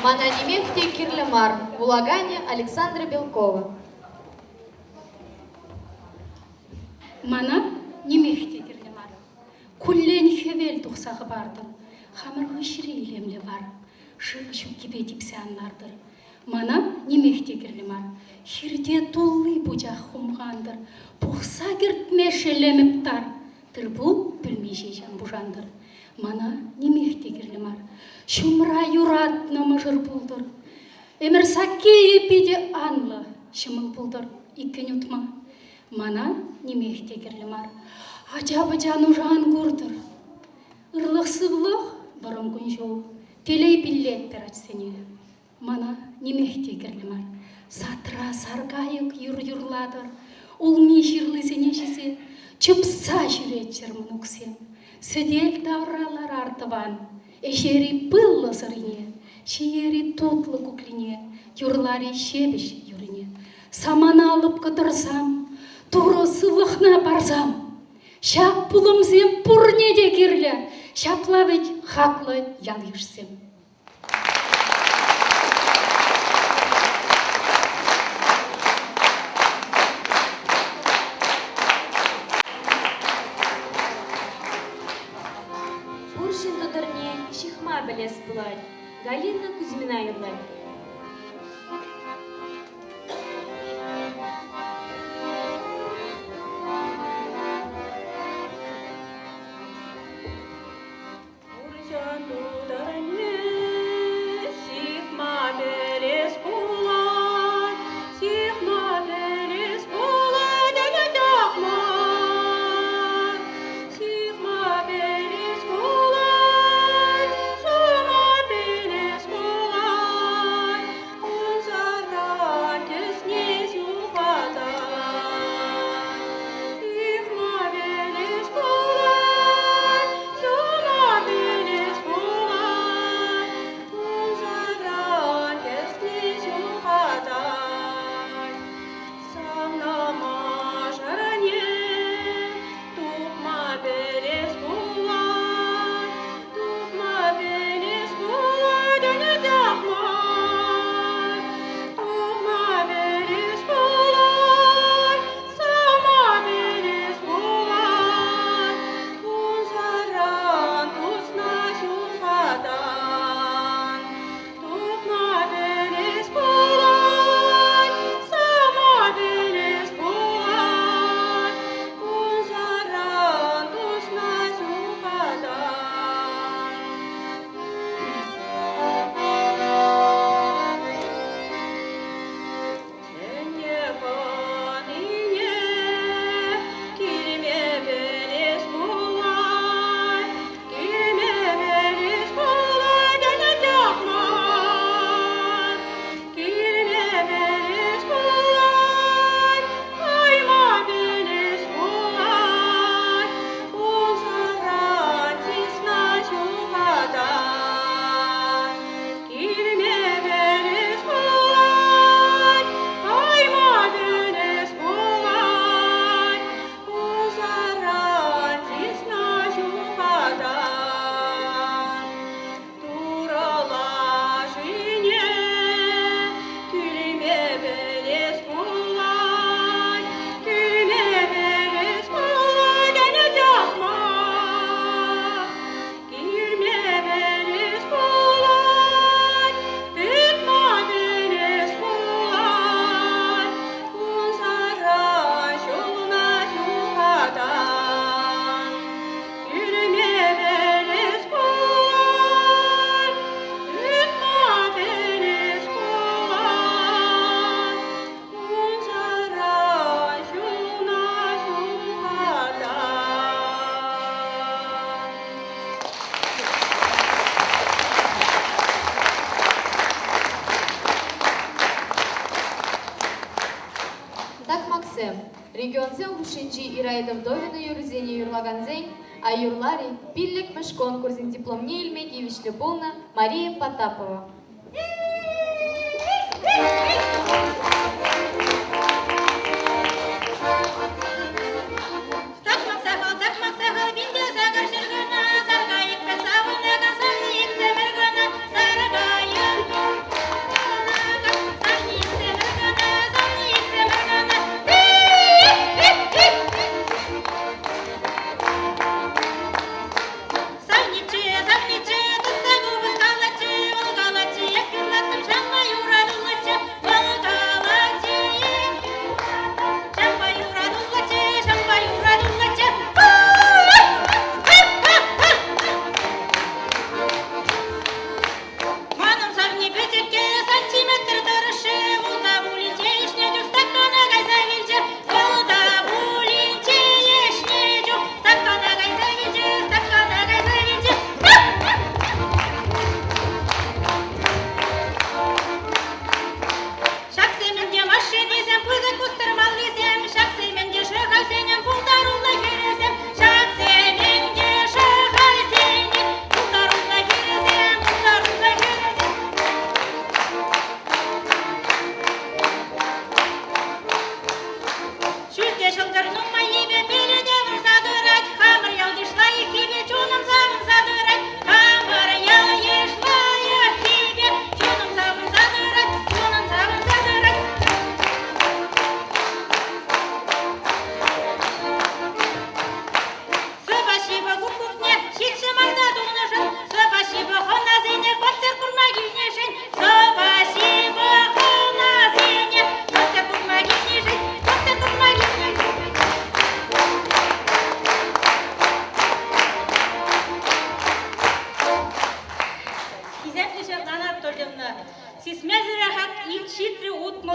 Мана немехте кирлемар, в улагане Александра Белкова. Мана немехте кирлемар. Куллен хевел тухсағы бардыр. Хамырғы ширейлемлі бар. Шығы шүк кебетіпсе анлардыр. Мана немехте кирлемар. Хирде тулы бұжақ құмғандыр. Бұқса кертме шелеміптар. Тырбу білмеше жан бұжандыр. Мана немехте кирлемар. Шумра юрат намыжыр бұлдыр. Эмір сакке епеде анлы шымыл бұлдыр. Икен ұтма. Мана немехте кирлемар. Ажабы жану жан көрдір. Ырлықсывлық бұрым күн жол. Телей билеттер açсене. Мана немехте кирлемар. Сатра саргайық юр-юрладыр. Улми жирлызене жесе. Чыпса жүретчір мұнықсен. Сөдел давралар артыван. Эшери пыллы сырыне. Шиери тотлы күкліне. Юрлари шебіш юрине. Самана алып қыдырсам. Туры сывлықна барсам. Шап пулымсем пурне де кирлі. Шаплавыч хаклы ялышсем. Пуршин дудырне шихма білес бұлай. Галина Кузьмина юрлай. Регионзем ушинчи ирайда вдовина юрзене юрлаганзень, а юрлари пиллек мыш конкурсин дипломне илмек ивишле полна Мария Потапова.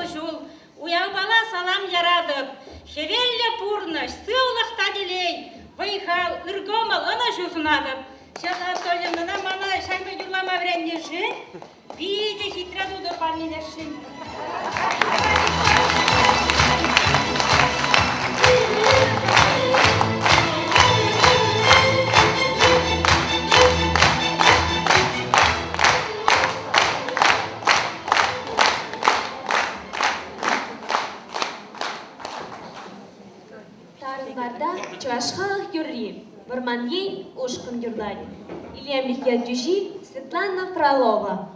жул, уяу бала салам ярадып, хевелле пурныш, сыллықта делей, выйхал, ыргомал, ана жусунадып. Сейчас Анатольевна, мана шайбы юрлама вренне жин, виде хитраду до парнилешин. Тарындарда Чувашханах юрри, Варманьей Ушкин юрлари. Илья Михьядюжи, Светлана Фролова.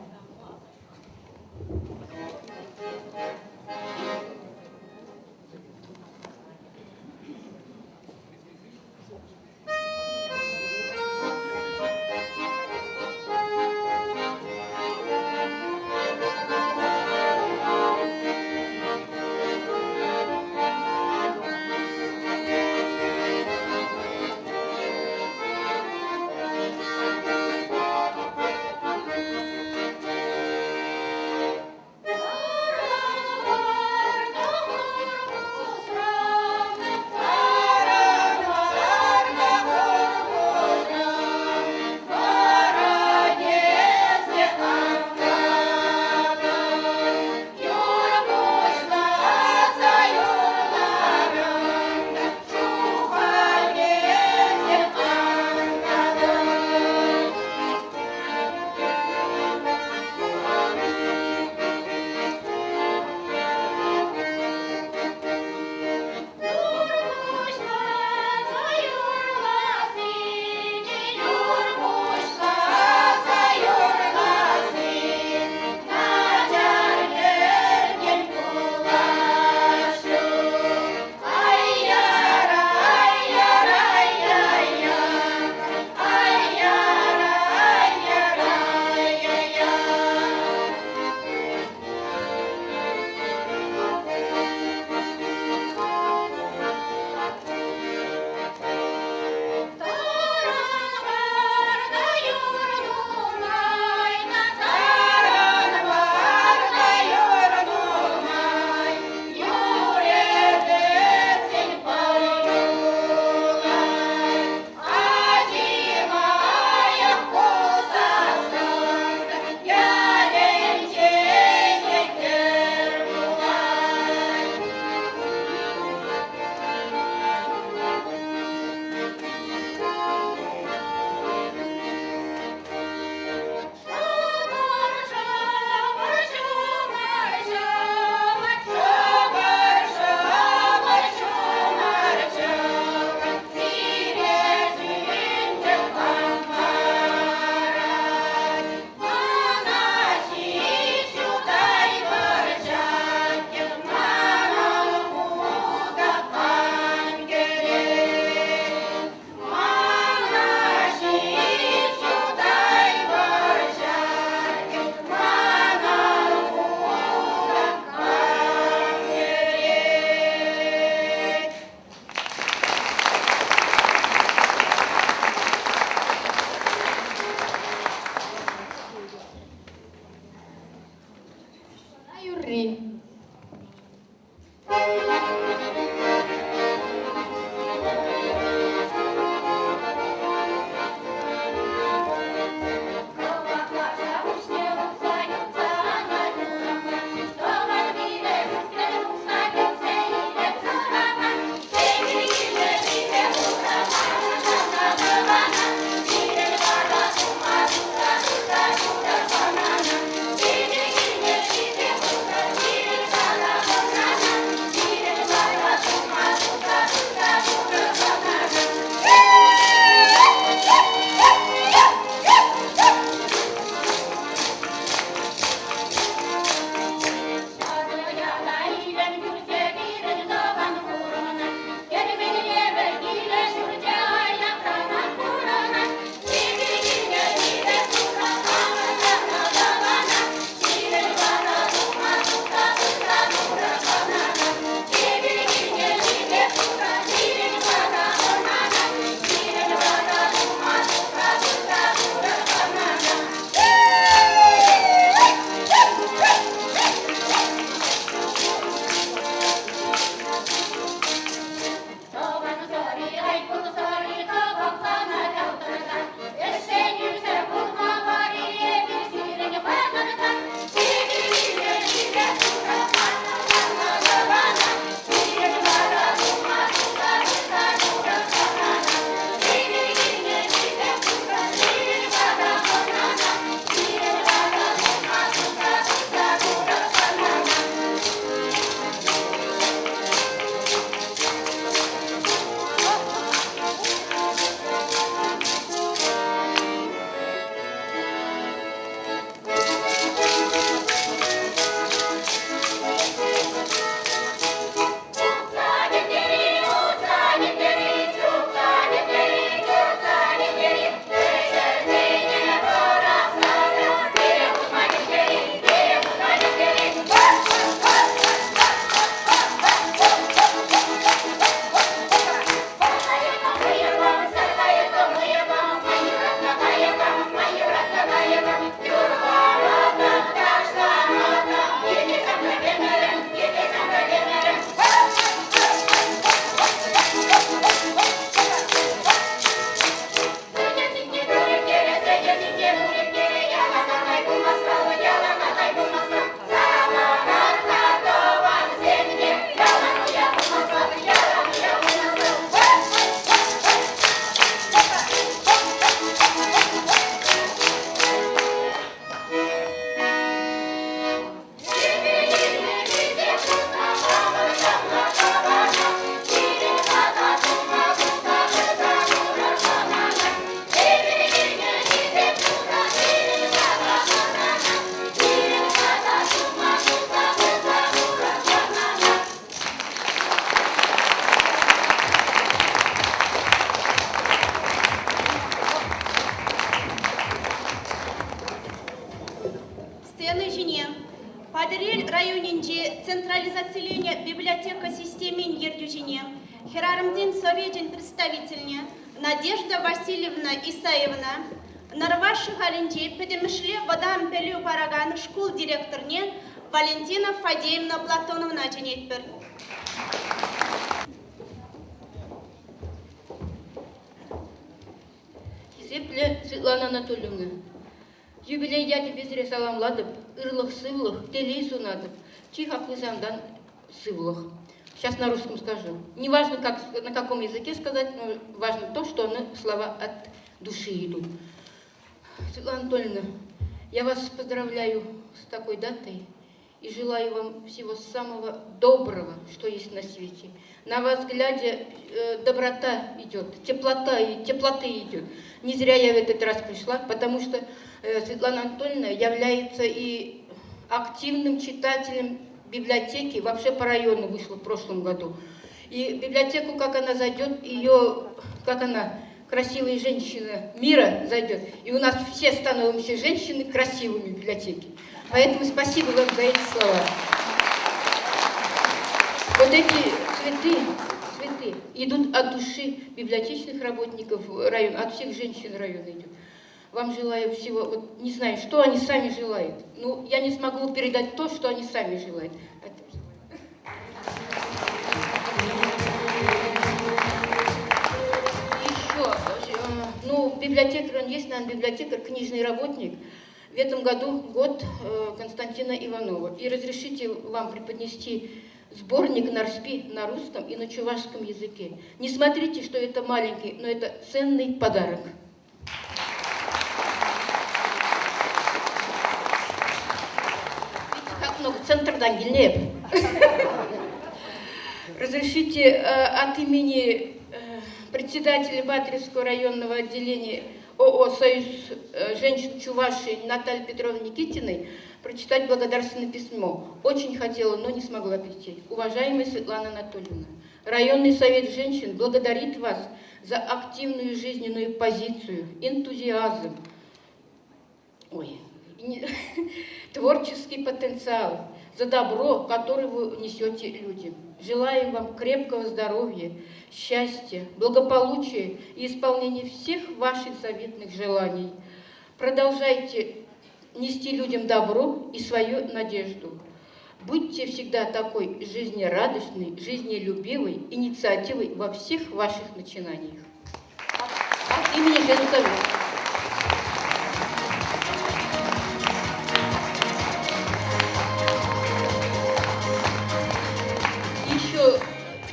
Кадырель районинче централизацияление библиотека системин ердюжине, Херармдин советін представительне Надежда Васильевна Исаевна, Нарваши Галинче педемишле водан пелю параган школ директорне Валентина Фадеевна Платоновна женетпер. Сепле Светлана Анатольевна, юбилей дяди безре саламладып, ырлых сывлых, телей сунадып, чихак лысандан сывлых. Сейчас на русском скажу. Не важно, на каком языке сказать, но важно то, что слова от души идут. Светлана Анатольевна, я вас поздравляю с такой датой и желаю вам всего самого доброго, что есть на свете. На вас глядя, доброта идет, теплоты идет. Не зря я в этот раз пришла, потому что Светлана Анатольевна является и активным читателем библиотеки, вообще по району вышла в прошлом году. И библиотеку, как она зайдет, как она, красивая женщина мира зайдет, и у нас все становимся женщины красивыми в библиотеке. Поэтому спасибо вам за эти слова. Вот эти цветы идут от души библиотечных работников района, от всех женщин района идут. Вам желаю всего, вот не знаю, что они сами желают. Ну, я не смогу передать то, что они сами желают. Ну, библиотекарь, он есть, наверное, библиотекарь, книжный работник. В этом году год Константина Иванова. И разрешите вам преподнести сборник Нарспи на русском и на чувашском языке. Не смотрите, что это маленький, но это ценный подарок. Видите, как много центрдан гильнеп. Разрешите от имени председателя Батревского районного отделения ООО «Союз женщин Чувашии» Натальи Петровны Никитиной прочитать благодарственное письмо. Очень хотела, но не смогла прийти. Уважаемая Светлана Анатольевна, районный совет женщин благодарит вас за активную жизненную позицию, энтузиазм, творческий потенциал, за добро, которое вы несете людям. Желаем вам крепкого здоровья, счастья, благополучия и исполнения всех ваших заветных желаний. Продолжайте нести людям добро и свою надежду. Будьте всегда такой жизнерадостной, жизнелюбивой инициативой во всех ваших начинаниях. От имени Женсовета.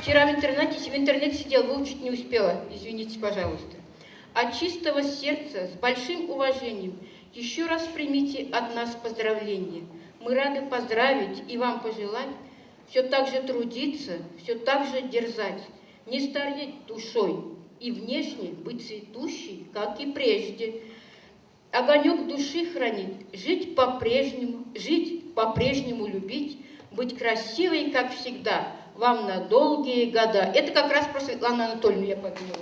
Вчера в интернете сидела, выучить не успела, извините, пожалуйста. От чистого сердца, с большим уважением, еще раз примите от нас поздравления. Мы рады поздравить и вам пожелать все так же трудиться, все так же дерзать, не стареть душой и внешне быть цветущей, как и прежде. Огонек души хранить, жить по-прежнему любить, быть красивой, как всегда, вам на долгие года. Это как раз про Светлану Анатольевну я подумала.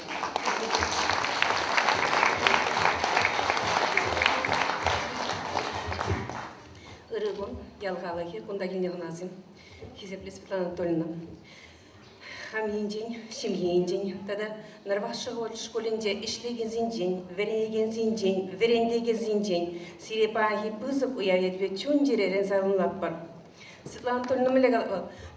Ырылын, ялғалығы, бұнда келген азым. Хизепле Светлана Анатольевна. Хамин день, семьен день. Тогда Нарвашы школінде ишлеген зиндень, вереген зиндень, верендеген зиндень. Сирепахи пызық уяветве чундеререн залынлап бар. Светлана Анатольевна мілігі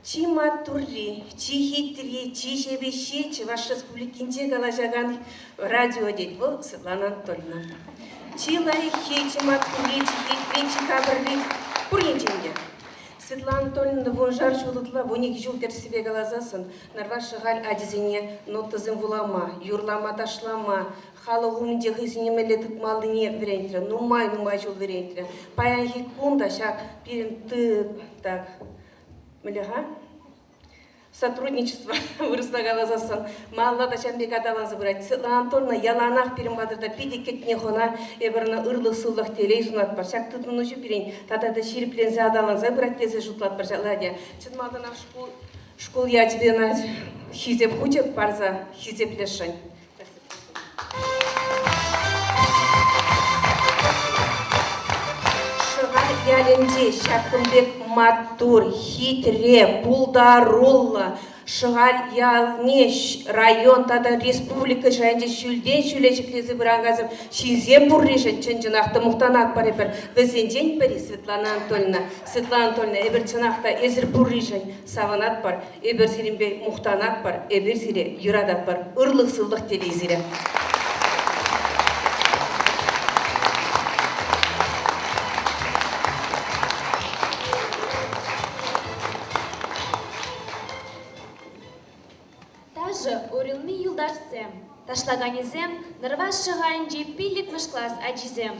чи матурри, чи хитри, чи жебеши, чи ваш республикинде галажаган радио дейд. Бұл Светлана Анатольевна. Чи лайхи, чи матурри, чи хитри, чи кабырри. Пургенченге. Светлана Анатольевна вон жар жолытла, воник жол терсибе галазасын. Нарвашы ғал адизене нотызын вулама, юрлама ташлама, халы ғумынде ғызінемелі тұтмалдыне верентірі, нумай жол верентірі. Паян хикунда шақ перін тып, так, міліға? Сотрудничество вырысла галазасын. Малла да шамбек адаланзы бұрайды. Светлана Анатольевна яланақ перін бадырда педе кетіне қона, ебіріні ұрлық сұлық телей сұнат бар. Шақ тұтын ұшы перен, татады шеріплензе адаланзы бұрайды тезе жұтлат бар. Ладя, чынмалдана школ я тебе на хизеп хучеп барза, хизеп лешень. Шыға ялен Инде шакымбек матур, хитре, пулдарулла, шыгал ялне район тада республика жайынде шүлден шүлежіклезі бір аңғазым шизен бұрреші чынжынақты мұқтанат бар ебір. Візенден бірі Светлана Анатольевна ебір чынақта езір бұррешін саванат бар, ебір сиренбе мұқтанат бар, ебір сире юрадат бар, ұрлық сылдық телезірі. Урилми юлдашсем, ташлаганезем, нарваш шаганджи пилик мышклас аджизем.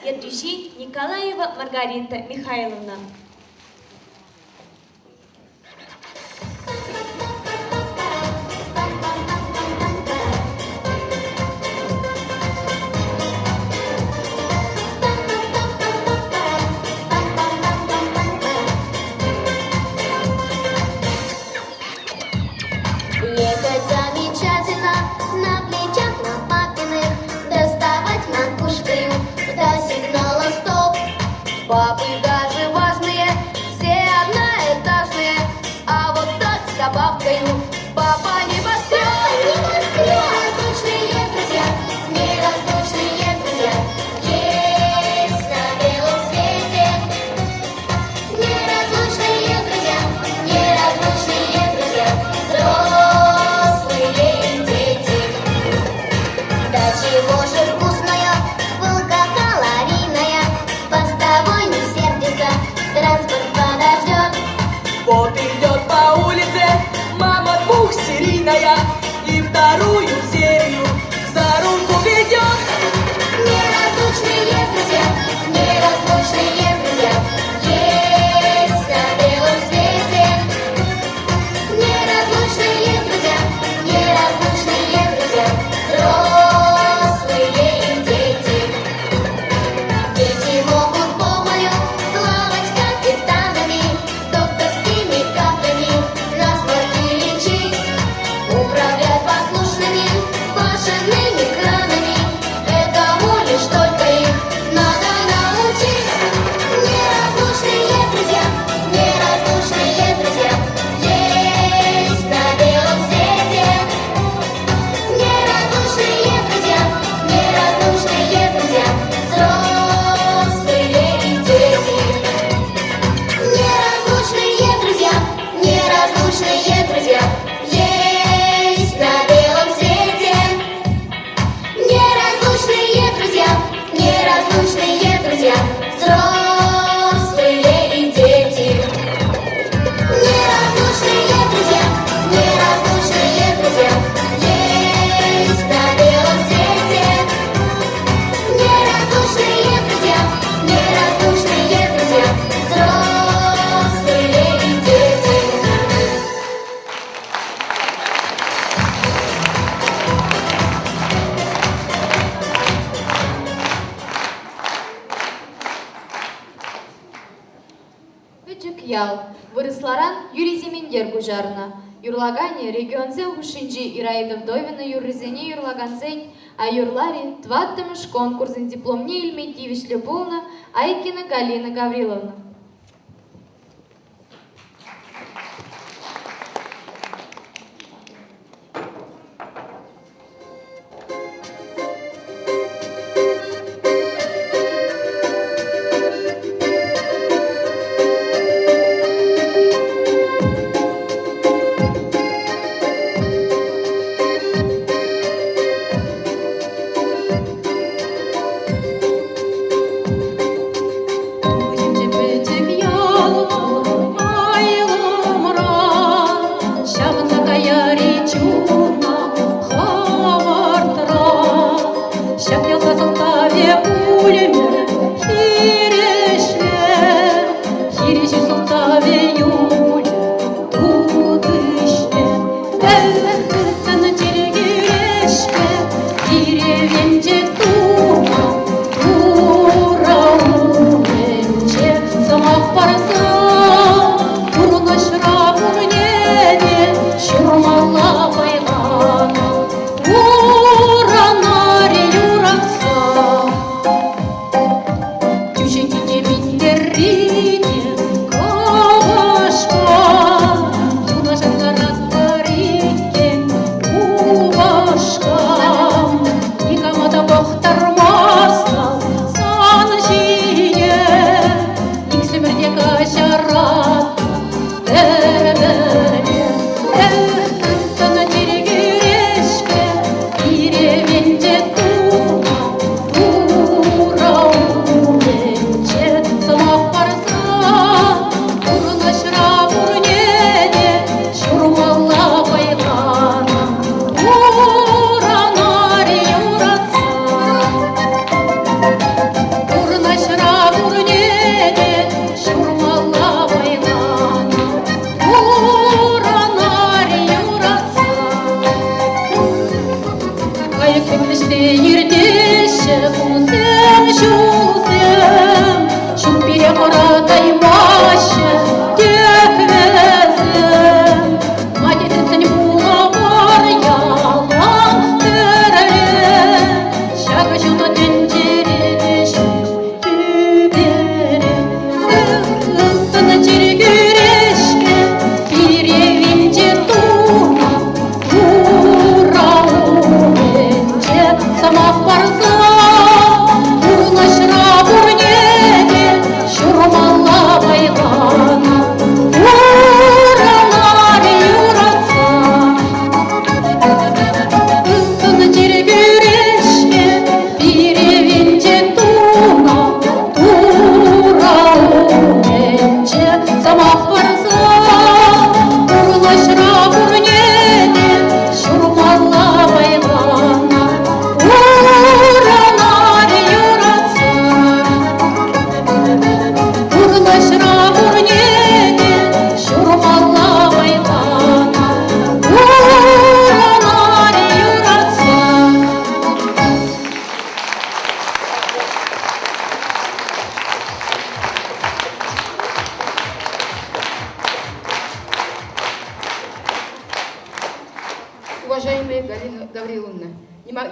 Ердюжи Николаева Маргарита Михайловна. Ехать замечательно, на плечах на папиных, доставать макушкою до сигнала стоп. Папы даже важные, все одноэтажные, а вот так с добавкою папа небоскреб. Неразлучные друзья, неразлучные друзья, есть на белом свете. Неразлучные друзья, неразлучные друзья, взрослые и дети. Да чего же вкусная, высококалорийная, постовой не сердится, транспорт подождет. Вот идет по улице мама двухсерийная и вторую серию за руку ведет. Неразлучные друзья, неразлучные друзья, есть на белом свете. Неразлучные друзья, неразлучные друзья, взрослые и дети. Дети могут помню плавать капитанами, докторскими картами, насморк и лечить, управлять послушными башенными кранами. Этому лишь только их надо научить. Неразлучные друзья, неразлучные друзья, есть на белом свете. Неразлучные друзья, неразлучные друзья, взрослые и дети. Неразлучные друзья, неразлучные друзья, есть на белом свете. Неразлучные друзья, неразлучные друзья, взрослые и дети. Неразлучные друзья, неразлучные друзья, есть на белом свете. Неразлучные друзья, неразлучные друзья, взрослые и дети. Үчүк ял, вырысларан юриземендер гужарна. Юрлагане регионзе ушинджи Ираида Вдовина юрризене юрлаганзень, а юрлари тваттымыш конкурсын дипломне Ильметьевич Любовна, Айкина Галина Гавриловна.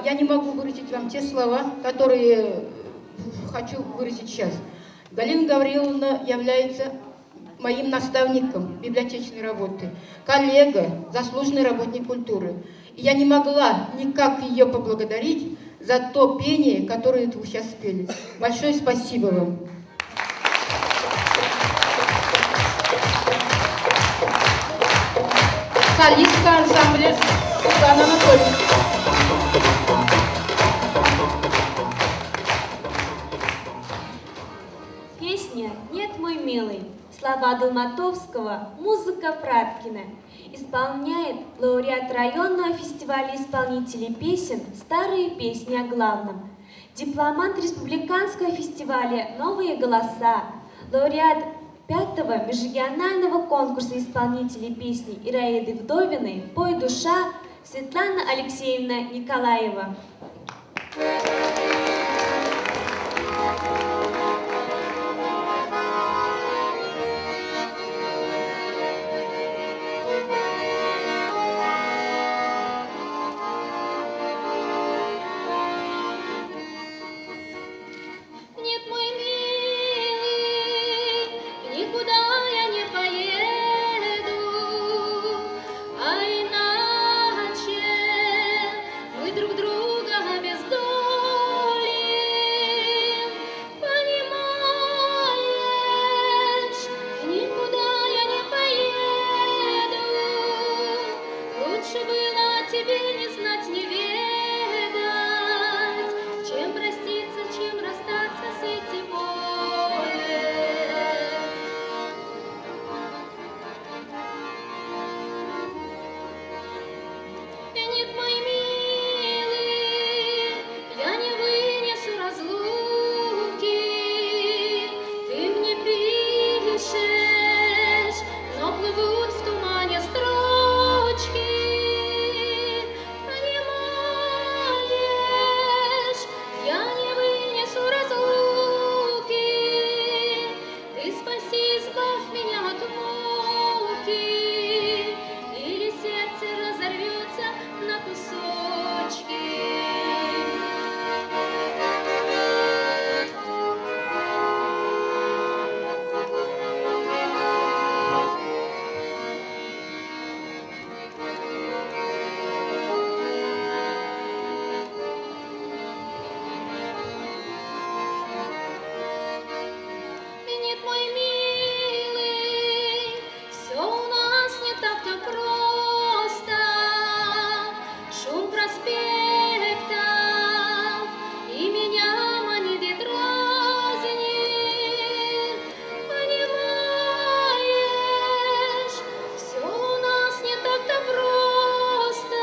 я не могу выразить вам те слова, которые хочу выразить сейчас. Галина Гавриловна является моим наставником библиотечной работы, коллега, заслуженный работник культуры. И я не могла никак ее поблагодарить за то пение, которое вы сейчас спели. Большое спасибо вам. Солистка ансамбля Светлана Анатольевна. Песня «Нет, мой милый», слова Долматовского, музыка Праткина. Исполняет лауреат районного фестиваля исполнителей песен «Старые песни о главном», дипломант республиканского фестиваля «Новые голоса», лауреат 5-го межрегионального конкурса исполнителей песни Ираиды Вдовиной «Пой, душа» Светлана Алексеевна Николаева. Нет, мой милый, никуда я не поеду, а иначе мы друг друга обездолим. Понимаешь, никуда я не поеду, лучше было тебе не знать, не ведать, чем проститься, чем расстаться с этим более. Нет, мой милый, я не вынесу разлуки. Ты мне пишешь, но плывут в тумане строчки. Понимаешь, я не вынесу разлуки. Ты спаси, избавь меня от муки, или сердце разорвется на кусочки. Нет, мой милый, все у нас не так-то просто. Шум проспектов и меня манит и дразнит. Понимаешь, все у нас не так-то просто.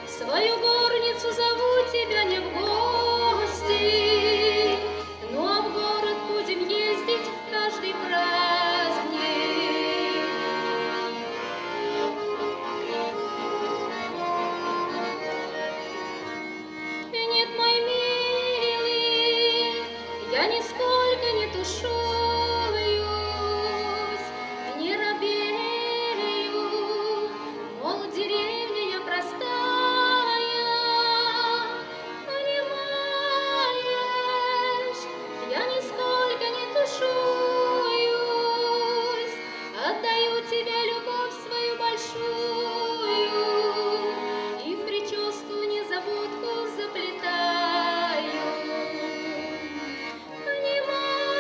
В свою горницу зову тебя не в гости, ну а в город будем ездить каждый праздник. Нет, мой милый, я нисколько не тушуюсь, не робею, мол, деревня я простая. Понимаешь, я нисколько не тушуюсь, отдаю тебе любовь свою большую и в прическу незабудку заплетаю. Понимаешь,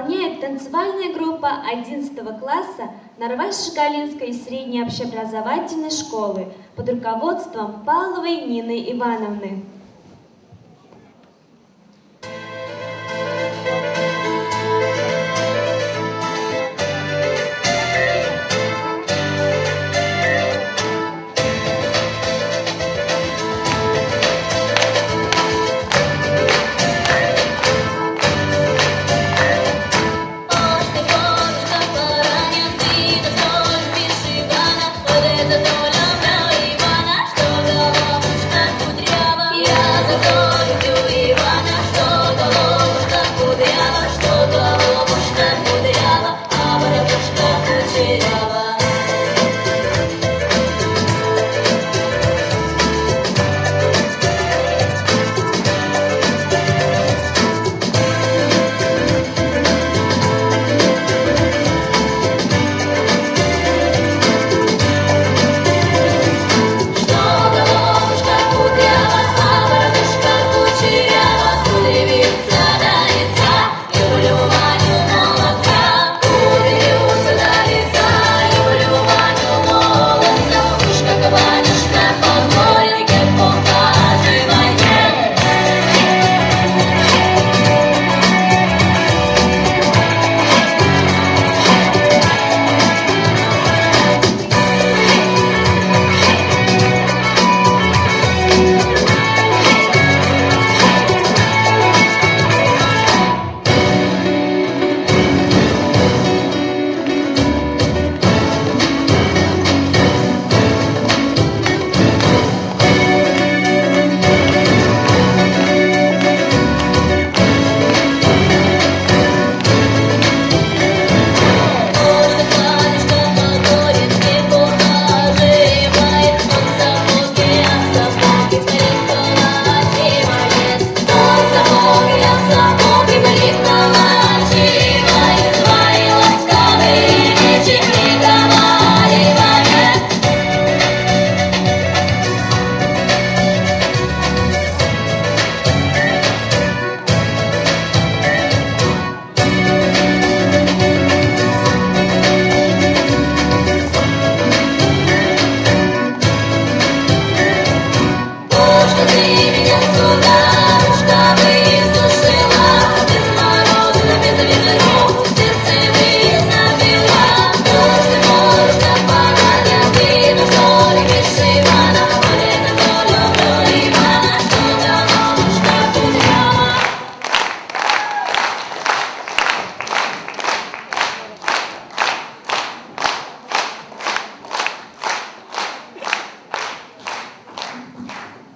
исполняет танцевальная группа 11 класса Нарваш-Галинской средней общеобразовательной школы под руководством Павловой Нины Ивановны.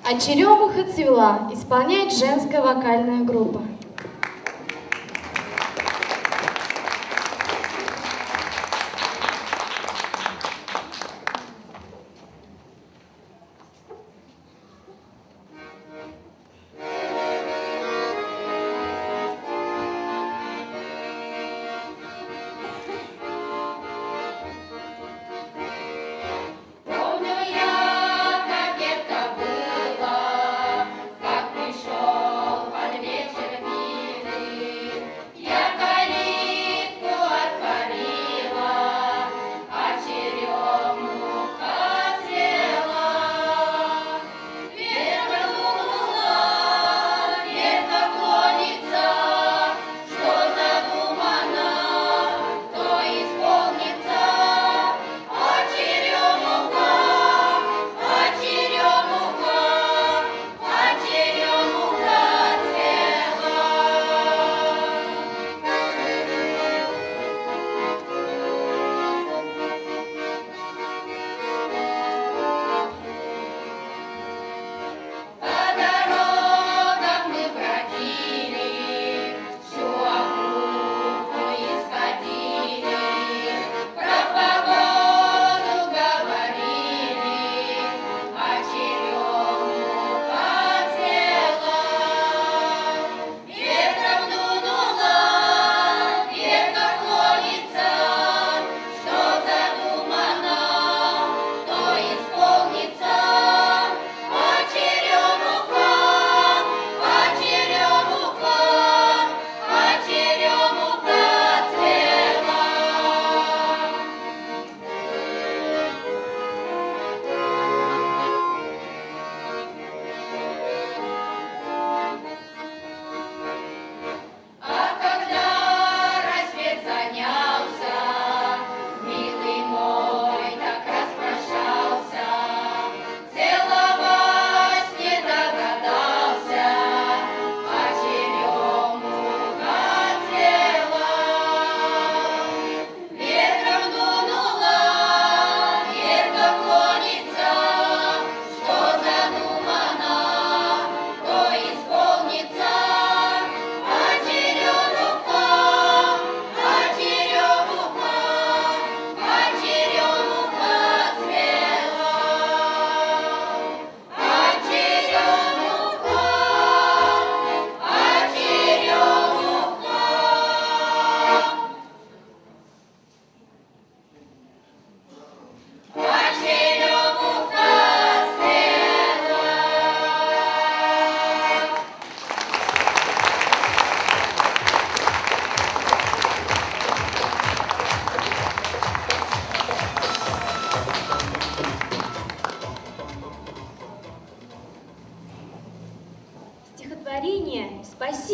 А черемуха цвела исполняет женская вокальная группа. Как пришел под вечер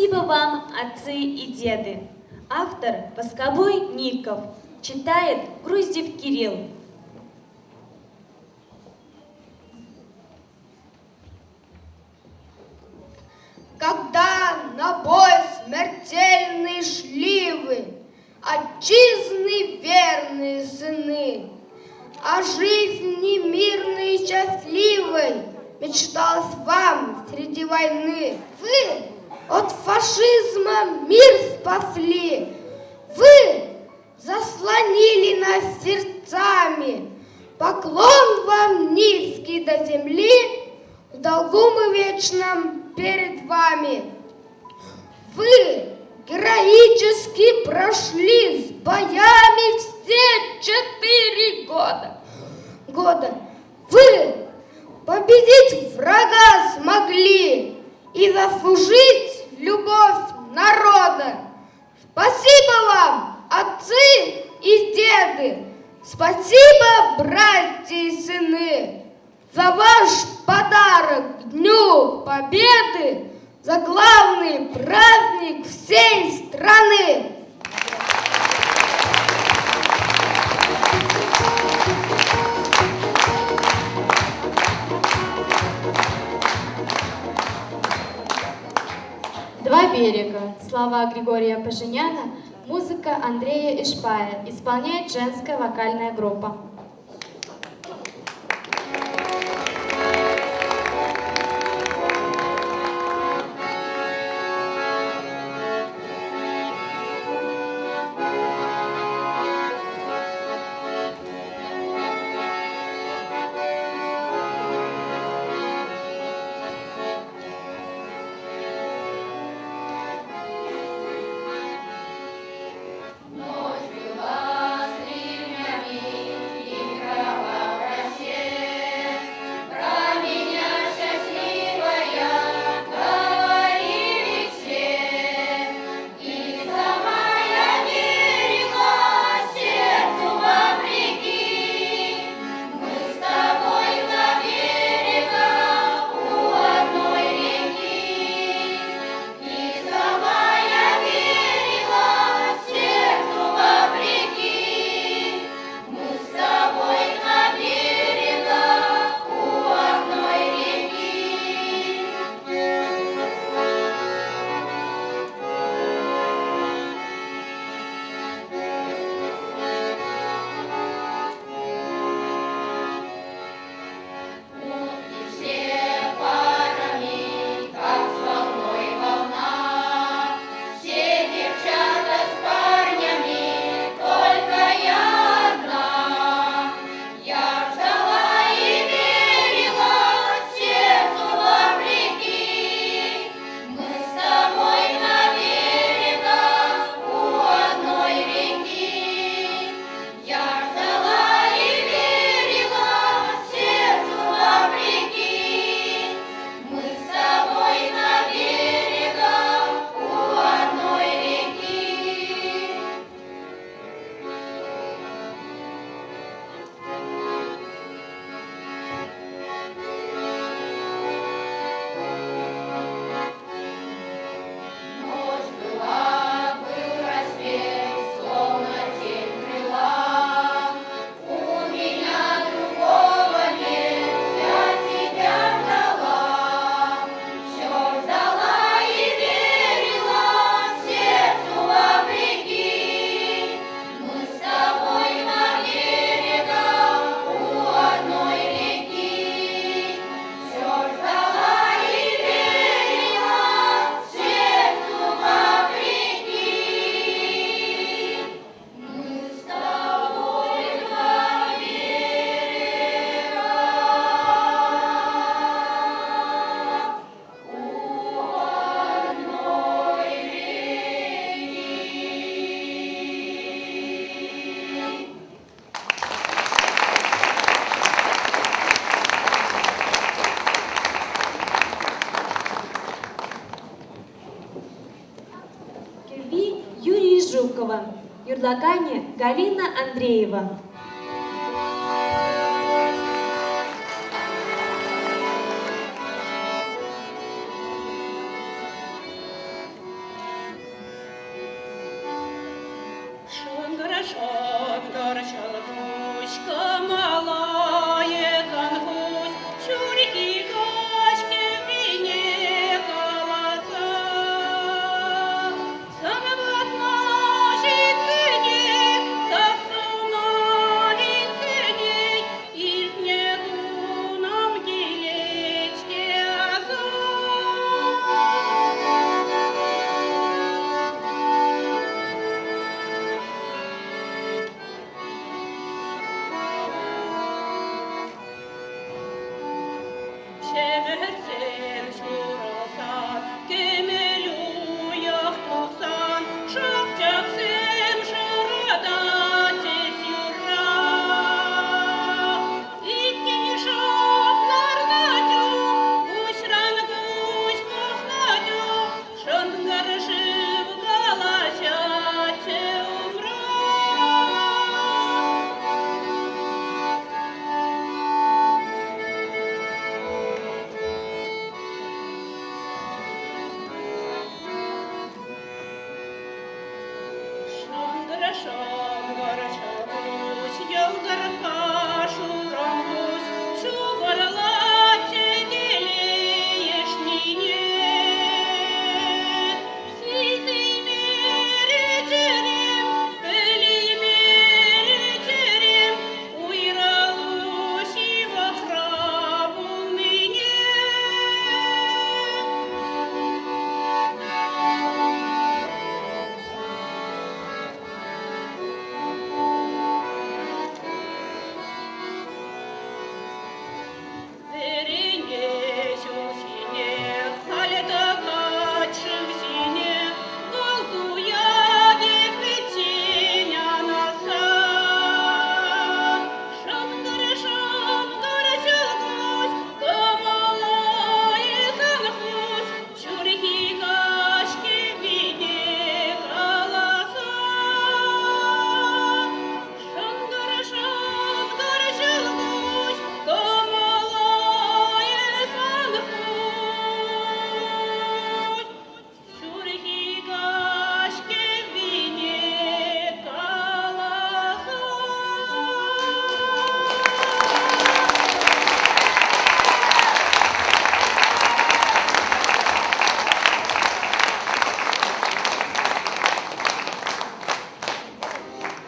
Спасибо вам, отцы и деды. Автор Восковой Ников. Читает Груздев Кирилл. Когда на бой смертельный шли вы, отчизны верные сыны, о жизни мирной и счастливой мечталось вам среди войны. Вы от фашизма мир спасли, вы заслонили нас сердцами. Поклон вам низкий до земли, в долгу мы вечном перед вами. Вы героически прошли с боями все 4 года. Вы победить врага смогли и заслужить любовь народа. Спасибо вам, отцы и деды, спасибо, братья и сыны, за ваш подарок к Дню Победы, за главный праздник всей страны. «Два берега». Слова Григория Поженяна, музыка Андрея Ишпая. Исполняет женская вокальная группа. Юрлагане Галина Андреева. Мәртен шурасан, кемелу яқтусан, шапчаксем шырада тез юра. Иттені шапларна дю, пушран гуш пахна дю, шандгар жив галача те умра. Шангар чакуш, ялгар кашурамуш, шугарла чегелееш нине. Сизей мере жерем, пелей мере жерем, уйралуш и вахрабул мине. Верене сюсине, халета качывсине, голтуя веквитиня наса. Шамгар жилгусь, камалай занхусь, чурхи кашки бине каласа. Шамгар жилгусь, камалай занхусь, чурхи кашки бине каласа.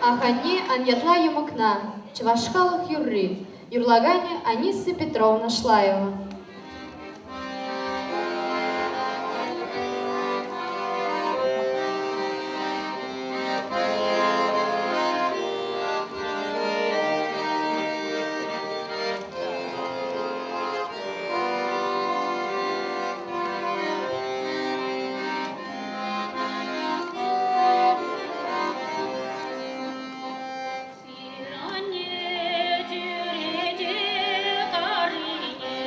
Ахане аньятла юмакна, чавашкалых юрри, юрлагане Аниса Петровна Шлаева. Сиране дюреде карине,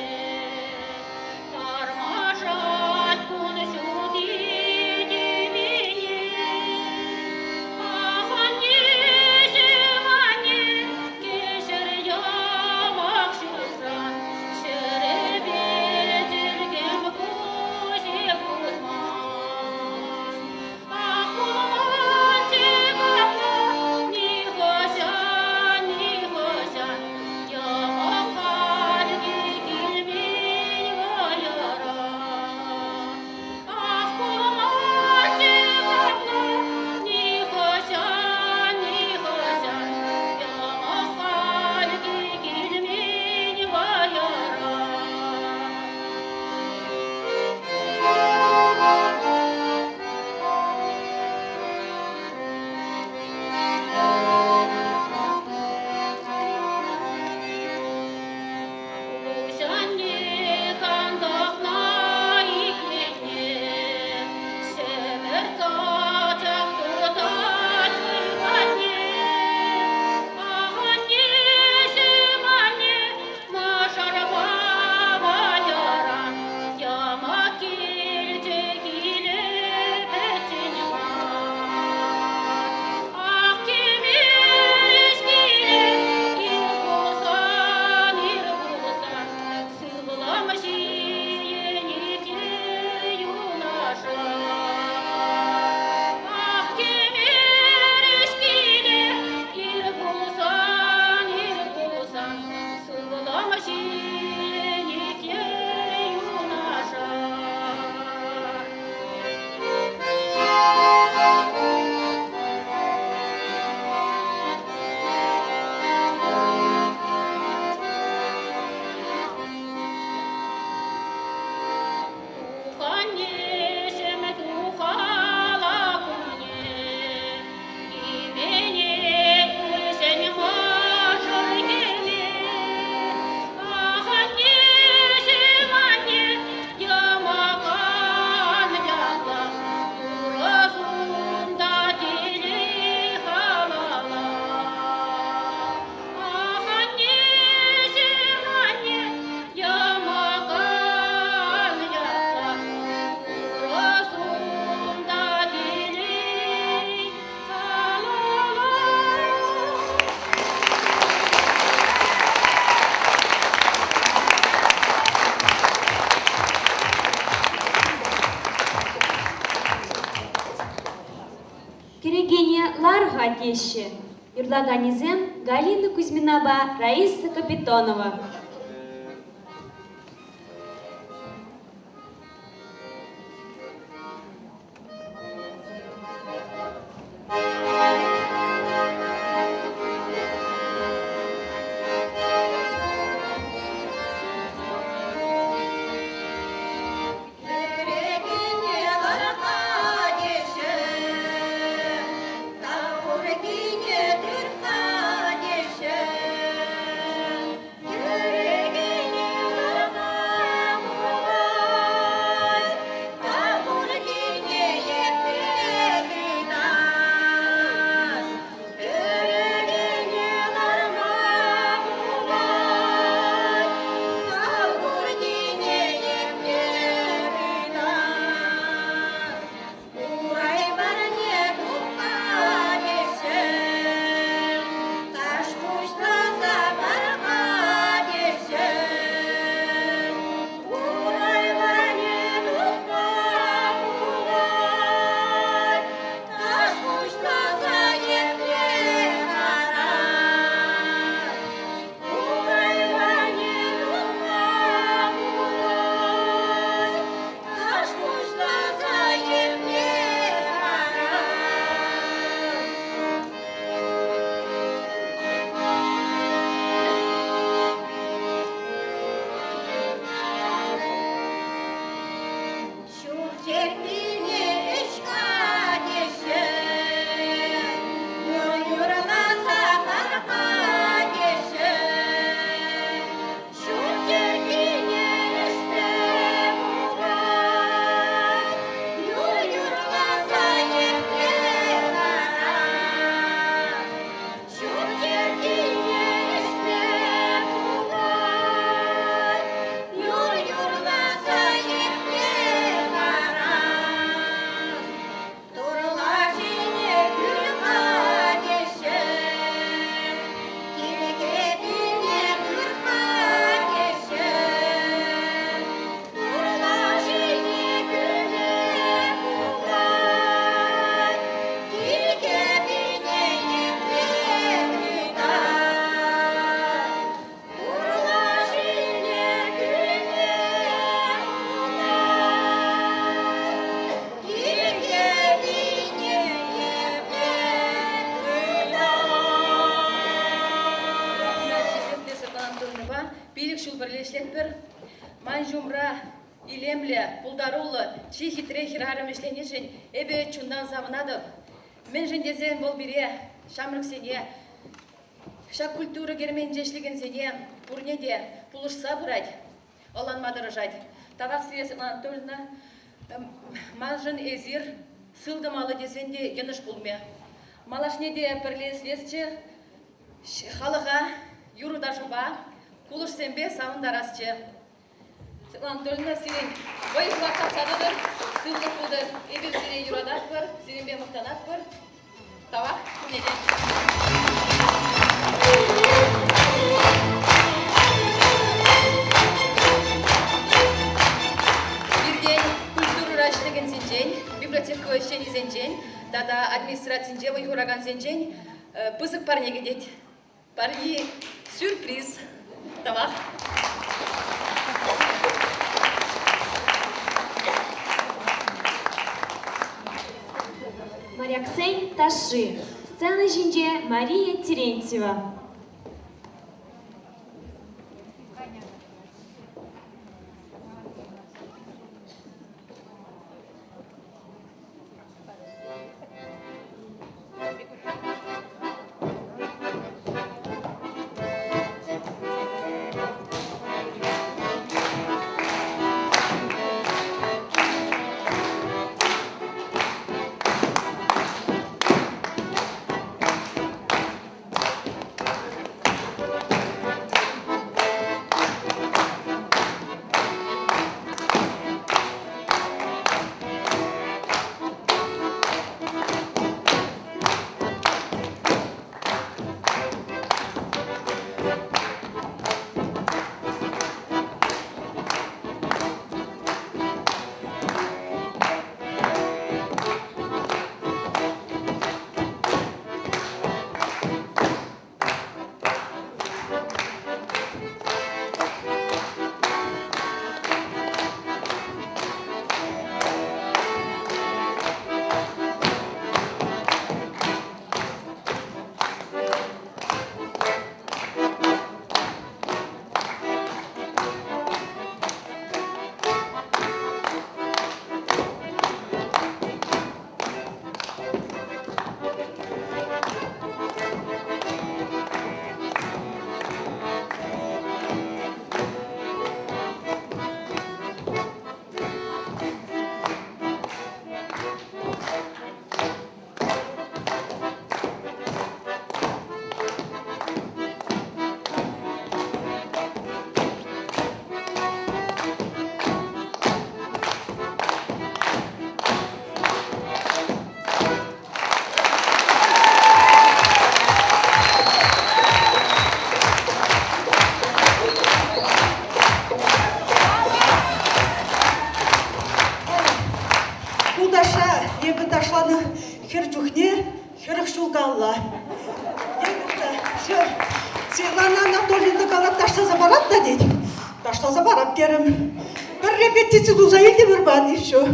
Одессе. Юрлаганизем Галина Кузьминаба, Раиса Капитонова. Манжумра, илемле, пулдарулы, чихитре хирарым işlenişin, ebe çundan savınadıp. Men jendezem bol bire, şamrık sene, şak kultura germenceşligin sene, burne de puluşsa bırayt, olanmadı rıjayt. Tabak siresi Anatolina, manjın ezir, sıldımalı desen de yanış bulme. Малашне de пірлесвесче, халыға, юруда жыба, кулыш сенбе сауындарасче. Анатолина сирен, бойықлар тапсадыдыр, сылдық бұдыр, ебел сирен юрадат бір, сиренбе мұқтанат бір, тавақ күнеден. Бірден культура раштыгын сенжен, библиотека өшчен изенжен, Дада администрациясында ойғыраған сенжен пызық парне кедет. Пари сюрприз. Тавақ. Маряксен Таши. Сцена жинже Мария Терентьева. херджухне, херхшулгалла. Светлана Анатольевна қалап таштаза барат да дейді. Таштаза барат керім. Бір репетиция дузайылды бір бан, и все.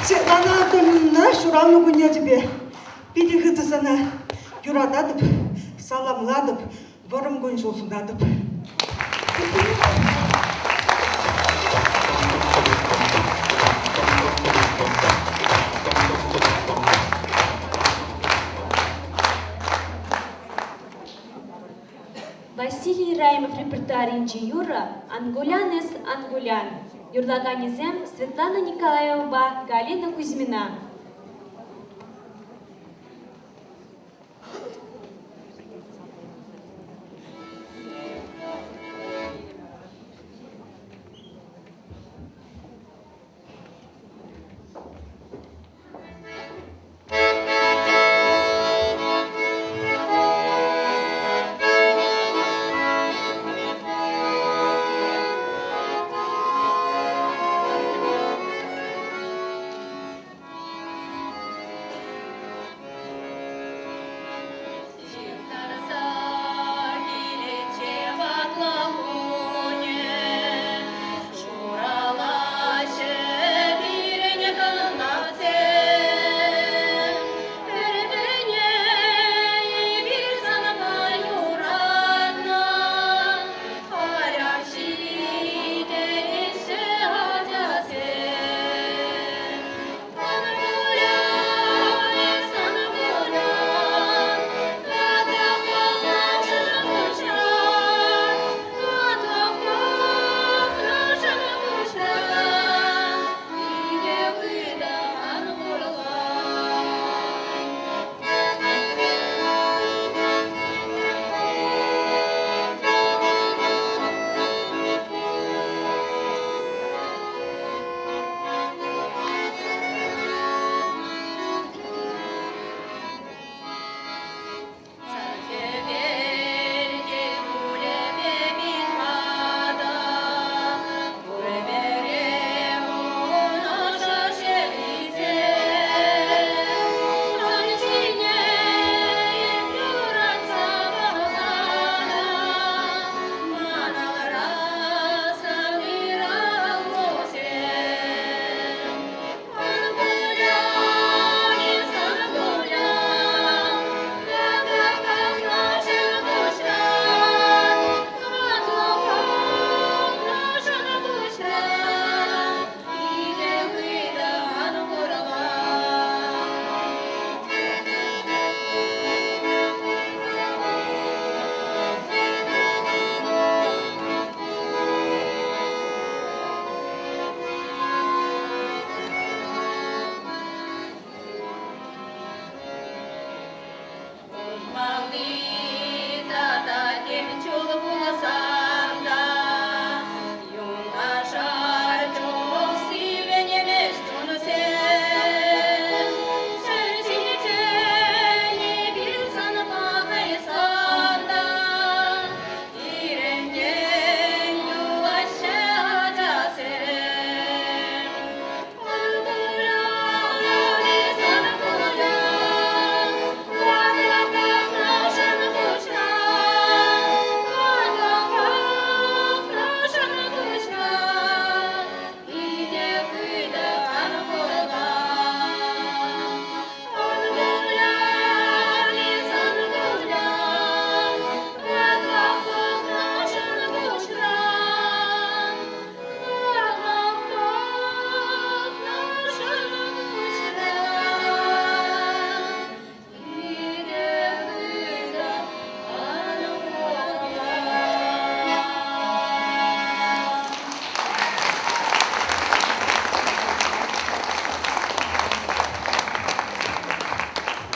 Светлана Анатольевна шуравны күне тебе. Биді ғытысына юрададып, саламладып, бұрым күн жолсындадып. Василий Раимов репертуаринче Юра «Ангулян из Ангулян». Юрлаганезем Светлана Николаева, Галина Кузьмина.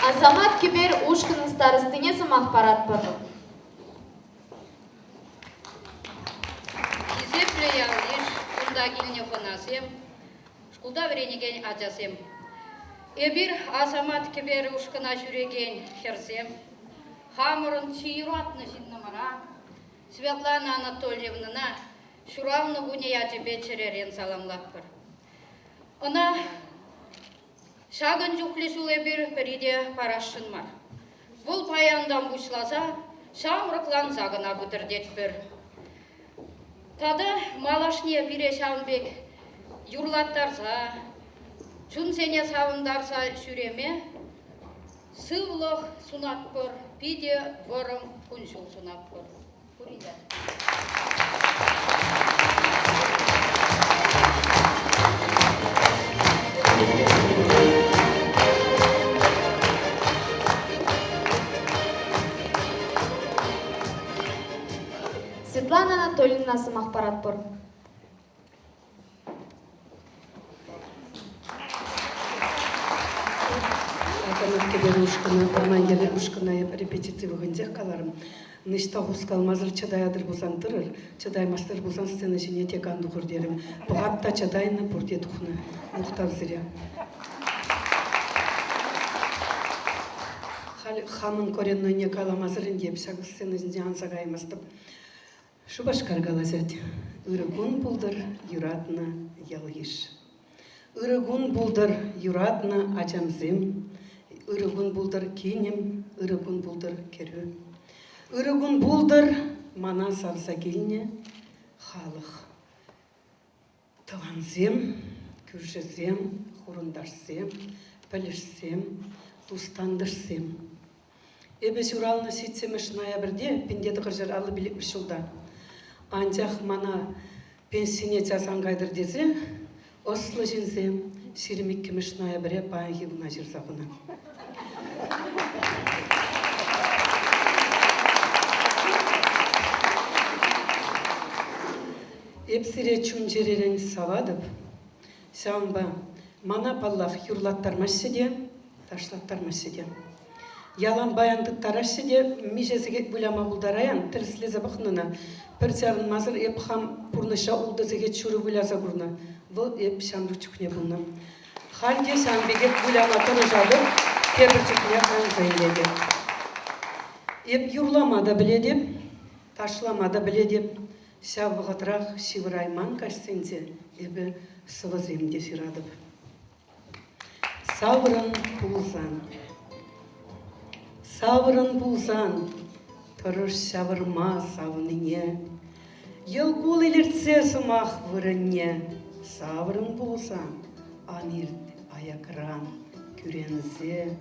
Азамат Кибер Ушканың старостыне сымақ парат бұрды. Кизепле явлиш, кунда келіне қонасем, шкулда веренеген ажасем. Эбир Азамат Кибер Ушкана жүреген херсем, хамырын чиюратны жиннамара, Светлана Анатольевнана, шуравны гуне я тебе черерен саламлап бір. Она шагын жүхлесуле бірде парашын мар. Бұл паяндан бұшласа, шамрықлан загына бұтырдет бір. Тады малашне бире шамбек юрлаттарса, чун сене савындарса сүреме, сывлық сунақ бір, пиде вырым күншіл сунақ бір. Күрейді. Светлана Анатольевна Самахпарат Пор. Командир ушкана репетиция бүгінде қаларым. Нышта ғускал мазыр чадайадыр бұлсан тұрыр, чадай мастыр бұлсан сцена жіне тек анды құрдерім. Бұғатта чадайны бұрде тұхны, мұқтар зіря. Хамын кореннойне каламазырын деп, шағы сцена жінде ансағаймастып. Шубашкар галазят. Ырыгун булдыр юратна ялгиш. Ырыгун булдыр юратна ачамзым. Ырыгун булдыр кинем, ырыгун булдыр керу. Ырыгун булдыр мана савса келіне халық. Тыванзем, күршізем, хурындарсем, пілішсем, тустандырсем. Эбес уралны ситсемеш ноябрьде пендеті қыржыр алы білік бір жылда. Анжақ мана пенсине жазанғайдыр дезе, ослы жинзем, шеремек кемеш ноябрье баян хилына жырзағына. Эпсире чунжеререн савадып, саумба мана паллах юрлаттармашседе, ташлаттармашседе. Ялан баяндыктарашседе, мижезеге бүляма бұлдараян, тірслезе бұқнына, бір зарын мазыр еп хам пұрныша ұлдызеге чүрі бүляза бұрна, бұл еп шамру чүкне бұлна. Халде шамбеге бүляма тұры жады, кебір чүкне хан зайледе. Еп юрламада біледеп, ташламада біледеп, Шабығытырақ шивырайман кашсенде, ебі сывыземде сирадып. Савырын бұлзан. Савырын бұлзан, тұрыш шавырма савыныне. Ел бұл еліртсе сымақ вырынне. Савырын бұлзан, анирт аякран күрензе.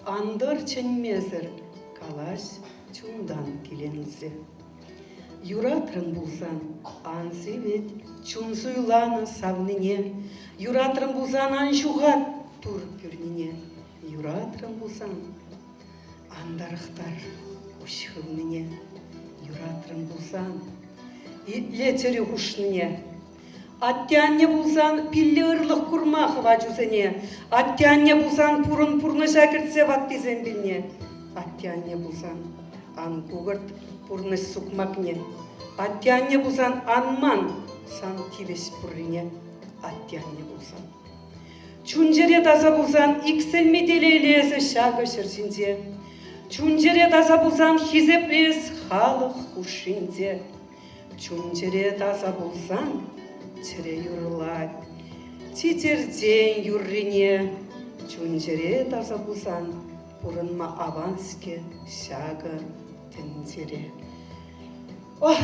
Андыр чынмезір, калаш чундан келензе. Юратрын бұлзан, ан севет, чун суйланы савныне. Юратрын бұлзан, ан жуғат тұр көрніне. Юратрын бұлзан, андарықтар ұшқылныне. Юратрын бұлзан, летері ұшныне. Аттянне бұлзан, пиллі ұрлық күрмақы вачузыне. Аттянне бұлзан, пұрын-пұрны жәкіртсе ваттезен білне. Аттянне бұлзан, ан күгірт, пурны сукмакне, аттянне бузан анман, сан тивес пуррине, аттянне бузан. Чунжере таза бузан, иксел меделелесі шағы шырзинде. Чунжере таза бузан, хизеплес халық хушинде. Чунжере таза бузан, чире юрлад, титерден юррине. Чунжере таза бузан, пурынма аванске шағы тензере. Ох!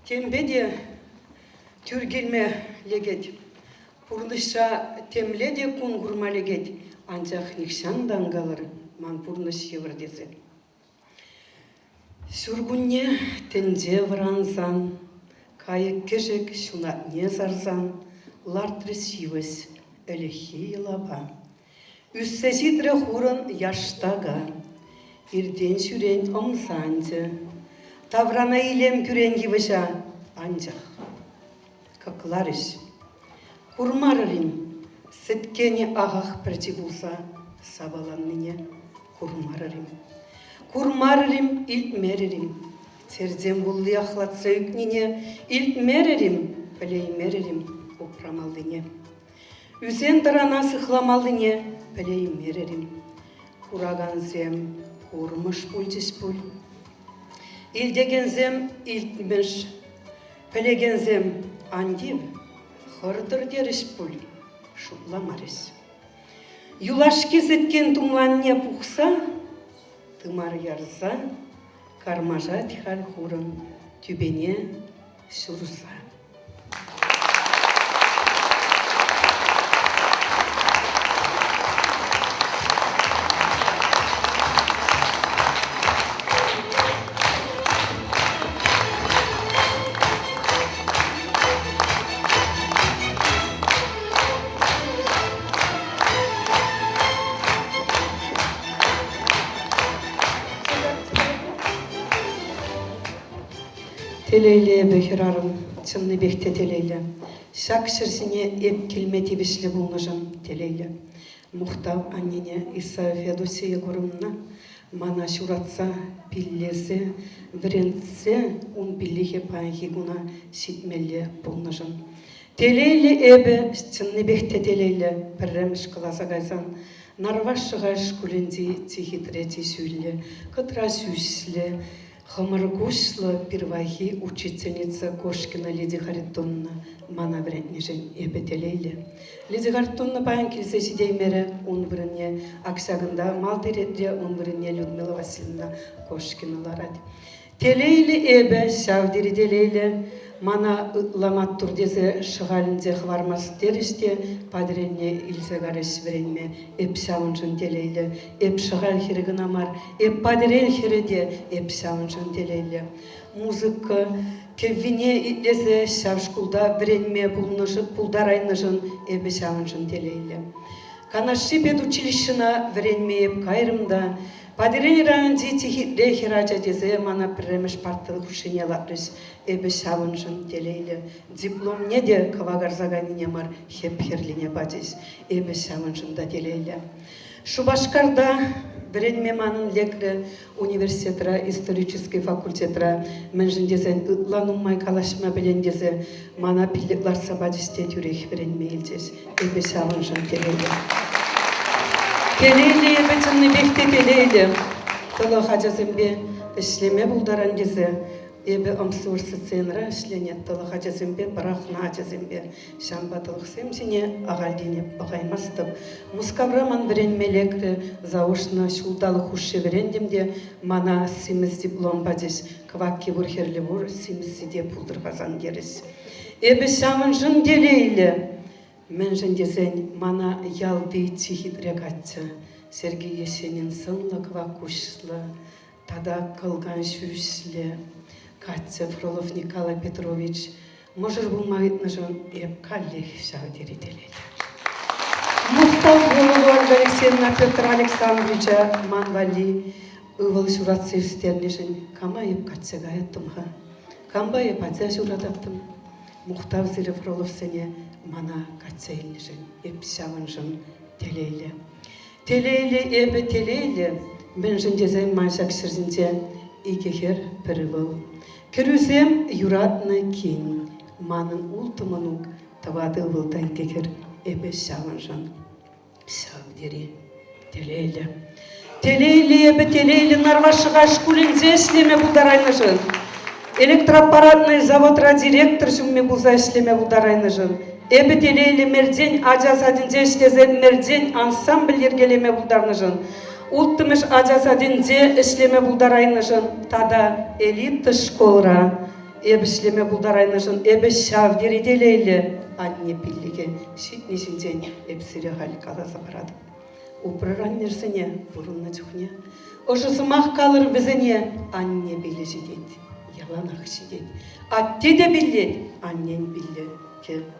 Тембеде түргелме легет. Пурныша темледе кун гурмалегет, анчах никшан дангалар, ман пурныш еврдезе. Сүргүнне тенже вранзан, кайык кежек шунат не зарзан, лартрес шивес, әлехи лаба. Үссеситре хурын яштага, ирден сүрен омсанчы, таврана илем күрен гивыша, анчах. Какларыш. Курмарырым, сеткене ағақ бірде болса, сабаланныне курмарырым. Курмарырым, илтмерірім, Терден булли ахлатса үкнене, илт мерерим, пілей мерерим, опрамалдыне. Үзен тарана сыхламалдыне, пілей мерерим. Кураганзем, курмыш пульдис пуль. Илдегензем, илтмеш, пілегензем, андив, хордыр деріш пуль, шутламарис. Юлашки зеткен тумланне пухса, тымар ярса, кармажа тихал хурын, тюбене шурса. Телейле бөхірарым, чынны бекте телейле. Шак шырсіне еп келметі бішлі болныжын телейле. Мұқтав аннене Иса Федосия көрімна, мана шуратса, пиллесе, врентсе, он пиллихе панхигуна шитмелле болныжын. Телейле әбі, чынны бекте телейле, пірреміш қыласа қайсан, нарвашыға шкуленде тихитрети сүйілі, қытра сүйсілі, Хамаргушло первахи учительница Кошкина Лидия Харитонна мана вреннежен ебетелейле. Лидия Харитонна паян келсе сидеймере он вренне Аксагында малдередре он вренне Людмила Васильевна Кошкина ларад. Телейле эбе савдери телейле мана ламат турдезе шыгалынзе хвармас териште падренне илсегарес вренме эп савынжын телейле эп шыгал хирегін амар эп падрел хиреде эп савынжын телейле музыка кевине итлезе савшкулда вренме пулдарайныжын эбе савынжын телейле канаши педучилищына вренме эп кайрымда Падирени ранди тихи рехераджа дезе мана премеш партылы хушине лапрес эбе савынжын телейле. Диплом неде кавагарзаганине мар хеп херлине бадис эбе савынжын да телейле. Шубашкарда вредме манын лекре университетра исторический факультетра менжин дезен ытлануммай калашма белен дезе мана пилекларса бадисте тюрех вредме илдес эбе савынжын телейле. Телейле ебетінні бекте телейле. Тылы хачазымбе ішлеме бұлдаран дезе. Ебе ымсуырсы ценра ішлене. Тылы хачазымбе барахна хачазымбе. Шамба тылық семсене ағалдене бағаймастып. Мускавраман верен мелекрі заушна шулдалы хуши верендемде мана симіз диплом бадис. Квакки вурхерлі вур симізіде пулдырғазан деріс. Ебе шамын телейле. Мен жендезен мана ялды тихит регатца. Сергей Есенин сынлы квакушлы, тада кылган шүшлі. Катя Фролов Николай Петрович, можыр булмайтны жон еп калли шавдери телели. Мухтал Голову Алексеевна Петра Александровича манвали ывыл шурацев стерлишен. Кама еп Катяга еттімға. Камба еп Адзя шурадаттым. Мухтав Зире Фролов сене мана Катяйлишен, еп шавынжын телейле. Телейле ебе телейле, мен жындезен маншак шырзінде игехер пірівыл. Кірузем юратны кен, манын ултымынук тавады вылда игехер ебе шавынжын. Шавдери телейле. Телейле ебе телейле нарвашыға шкулінзе ішлеме бұлдарайныжын. Электроаппаратный заводра директор жүмме бұлза ішлеме бұлдарайныжын. Эбе телейле мерден ажасадынде ішлезен мерден ансамбль ергелеме бұлдарныжын. Улттымыш ажасадынде ішлеме бұлдарайныжын. Тада элита школра эбе ішлеме бұлдарайныжын. Эбе шавдери телейле анне пиллиге шитнесінден эпсіре халі қаласа барады. Упрыран нерсіне бұрынна жүхне. Ожысымақ қалыр бізіне анне білі жедет. Яланақ жедет. Атте де білет, аннен білет.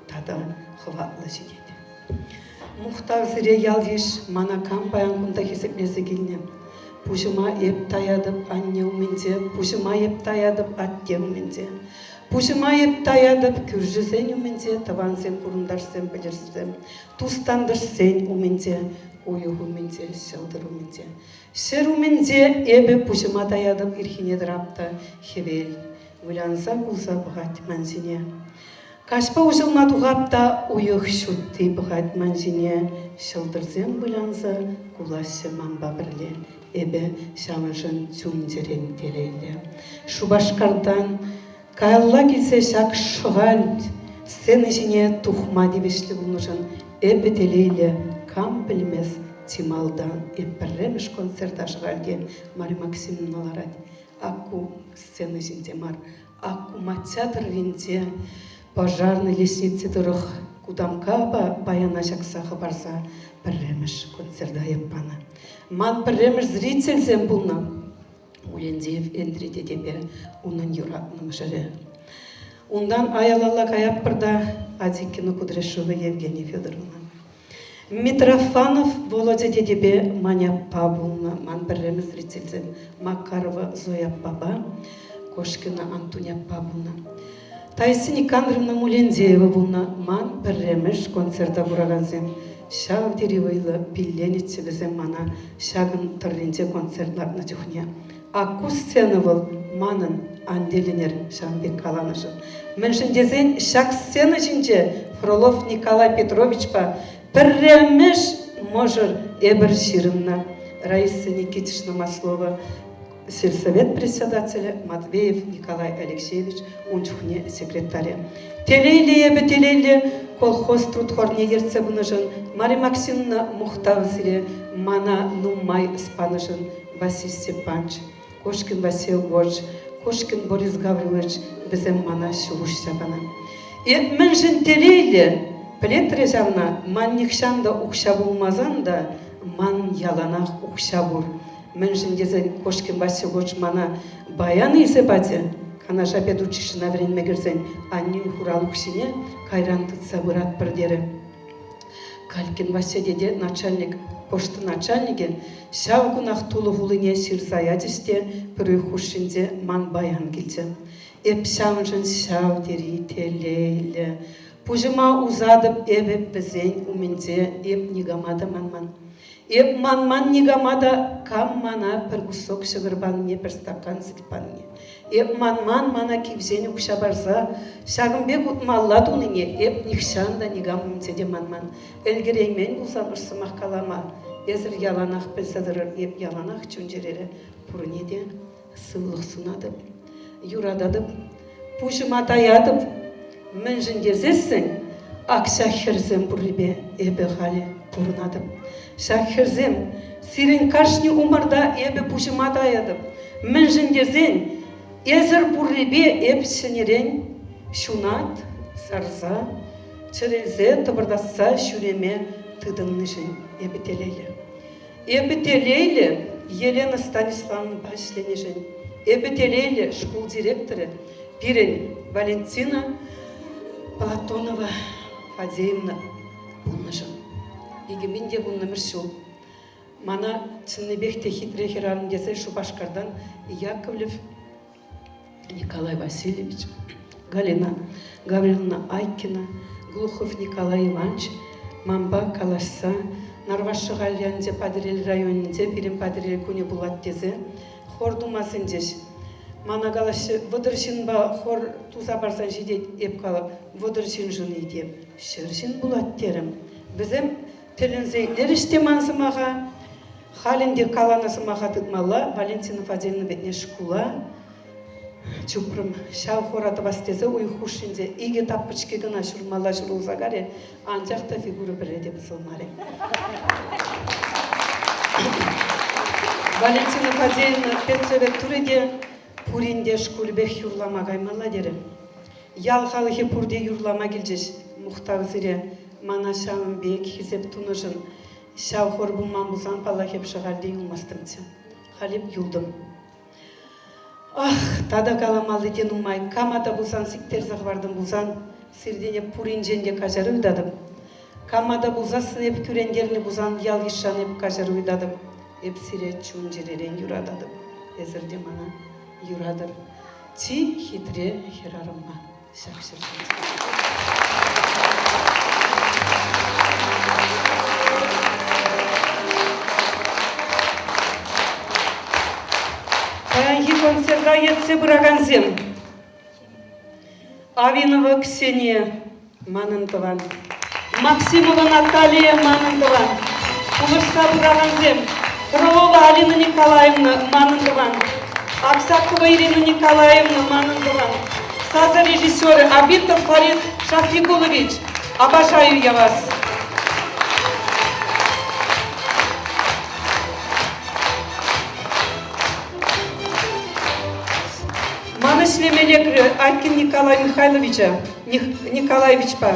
Тада хватлы жидеді. Мұқтав зіре ялдеш мана кампаян күнда хесеплесі келіне. Пұжыма еп таядып анне уменде, пұжыма еп таядып атте уменде. Пұжыма еп таядып күржізен уменде, таван сен құрындар сен білірсем. Тустандар сен уменде, уюгуменде, шылдыруменде. Шеруменде эбе пушыма даядып ирхине драпта хевел. Улянса кулса бухать манзине. Кашпа ужылма тугапта уюх шутты бухать манзине. Шылдырзем булянса куласы мамба бірле. Эбе шамышын тюмдерен телейле. Шубашкардан каялла келсе шак шуғаль. Сцены жіне тухма дебешлі бұнышын. Эбе телейле кам білмес тималдан. Эппірреміш концерт ашығалге Мария Максимовна ларад. Аку сцены жінде мар. Аку матеатр винде пожарный лестницы дұрық. Кудамка баяна жақсағы барса пірреміш концерда еппана. Ман пірреміш зрительзем бұлна. Улендеев эндрите тебе унын юратның жыры. Ундан аялала каяп бірда Адикина Кудряшова Евгения Федоровна. Митрофанов Володя дедебе Маня Павловна, ман пірреміш зрительзем Макарова Зоя Баба, Кошкина Антония Павловна. Тайсы Никандровна Мулендеева бұлна ман пірреміш концерта бұраганзем. Шау деревайлы билленетсе бізем мана шағын тұрренде концертларына жүхне. Аку сцена бұл манын анделенер Шамбек Каланышын. Меншіндезен шақ сцена жинже Фролов Николай Петрович па пірреміш можыр эбір ширынна. Раиса Никитична Маслова, сельсовет председателя, Матвеев Николай Алексеевич, унчухне секретаря. Телейле ебе телейле колхоз трудхорне ерце бұнышын, Мария Максимовна Мухтавзире, Мана Нумай Спанышын, Василий Степанович, Кошкин Васил Горч, Кошкин Борис Гаврилович, бізем мана шуғыш сабана. Меншін телейле, пілетре жавна, ман никшанда ұқша болмазан да, ман яланақ ұқша бұр. Меншін дезен Кошкин Васил Горч мана баяны изебаде, Канаша педучишына вренме керсен, анни хурал ұқшине кайрантыца бұрат бірдері. Калькин Вася деде начальник, пошты начальнике, шау күнақ тулы ғулыне сирзаядесте, бірі хушинде ман баян келді. Эп шауыншын шау дери телейлі. Пужыма узадып эбеп бізен уменде эп нигамада манман. Эп манман нигамада кам мана бір кусок шығырбан не бір стакан зілпан не. Эп манман мана кивзені ұқша барса, шағынбек ұтмаллад оныңе эп нихшанда нигам уменде манман. Әлгереймен бұлсан ұрсымақ қалама. Эзір яланақ білсадырыр эп яланақ чөнжерері пұрынеде сывлық сунадып, юрададып, пужыма таядып, мінжін дезесің, ақ шахерзем бұрребе эбе ғалі пұрынадып. Шахерзем, сирен кашни умарда эбе пужыма таядып, мінжін дезен, эзір бұрребе эп шынерен шунат, сарза, чырелзе тұбырдаса шүреме тыдыннышын эбе телейлі. Эбе телейлі Елена Станиславовна башленежін. Эбе телейлі школ директоры Пирен Валентина Платонова Фадеевна бұннышын. Егемен де бұнны міршіл. Мана Цыннебекте хитре херарым десе Шубашкардан Яковлев Николай Васильевич, Галина Гавриловна Айкина, Глухов Николай Иванович, Мамба Калашса, Нарвашы Галянде Падрель районінде Пирен Падрель көне бұлат дезе, хор думасын деш. Мана Галашы вұдыршын ба хор туза барсан жедет еп қалып, вұдыршын жыны деп, шыршын бұлат терім. Бізім тілінзейлер іште мансымаға, халінде каланысымаға тұтмалла, Валентина Фадеевна бетіне шкула, чупрым шау хораты бастезі уйхушынде иге таппычке гына шурмала жұрулза гаре, анжақта фигуры біреде бұзылмаре. Валентина Фадеевна петсовет түреде пуринде шкулбек юрлама гаймала дері. Ялхалығы пурде юрлама келжеш, мұқтағызыре, мана шауын бек хизеп тұнышын, шау хор бұлман бұзан пала хеп шығарды юлмастымцы. Халеп юлдым. Ах, тада каламалды ден умай, камада бұлсан сиктер зағвардым бұлсан, сирдене пурин женде кажары ұйдадым. Камада бұлза сынеп күрендеріні бұлсан ялгишан еп кажары ұйдадым. Еп сире чун жеререн юрададым. Эзірде мана юрадыр. Ти хитре херарымма. Шақшырдым. концертта етсе бұраганзем. Авинова Ксения Манындован, Максимова Наталья Манындован, Улышса бұраганзем, Крылова Алина Николаевна Манындован, Аксакова Ирина Николаевна Манындован, сазорежиссеры Абитов Фарид Шафикулович. Обожаю я вас. Манышлемен лекрі Айкин Николай Михайловича, Николаевичпа.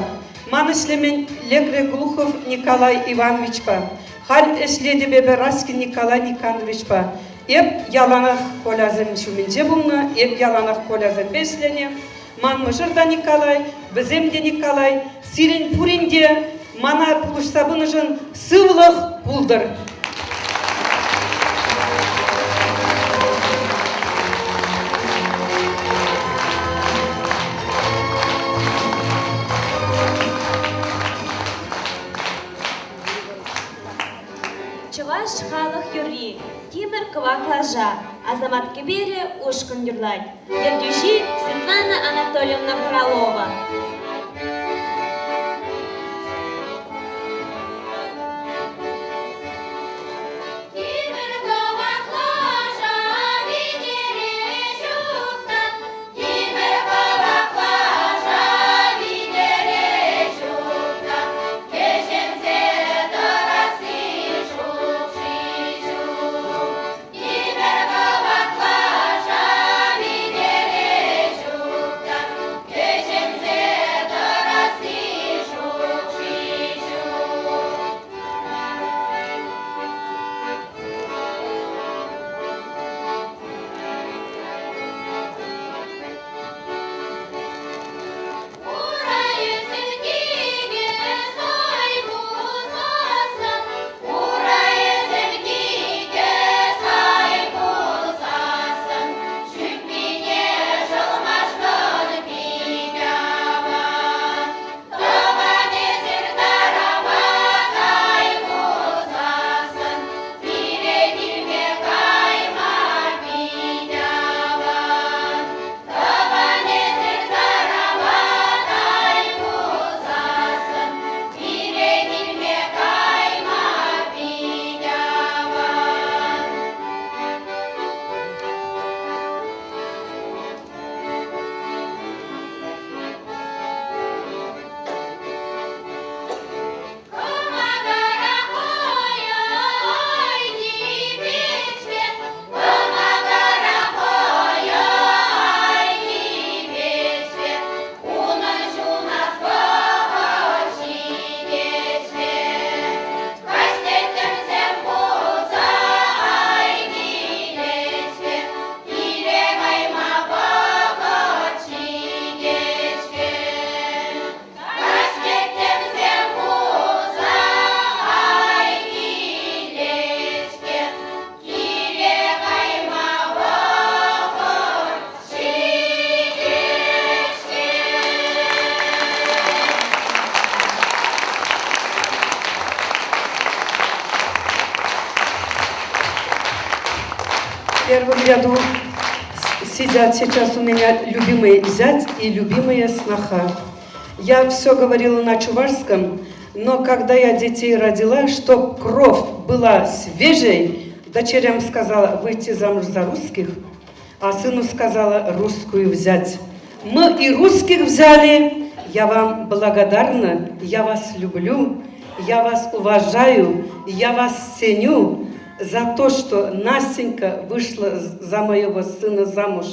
Манышлемен лекрі Глухов Николай Ивановичпа. Халь эшледи бебе Раскин Николай Никановичпа. Эп яланах колязым шуменже бұлны, эп яланах колязым бешлене. Манмыжырда Николай, Беземде Николай, Сирин Пуринде, Мана Пулышсабынышын сывлық бұлдыр. Чуваш халық юри, Тимир Кваклажа, Азамат Кибери Ушкун юрлать, Ергюжи Светлана Анатольевна Фролова. В первом ряду сидят сейчас у меня любимый зять и любимая сноха. Я все говорила на чувашском, но когда я детей родила, чтоб кровь была свежей, дочерям сказала выйти замуж за русских, а сыну сказала русскую взять. Мы и русских взяли, я вам благодарна, я вас люблю, я вас уважаю, я вас ценю за то, что Настенька вышла за моего сына замуж,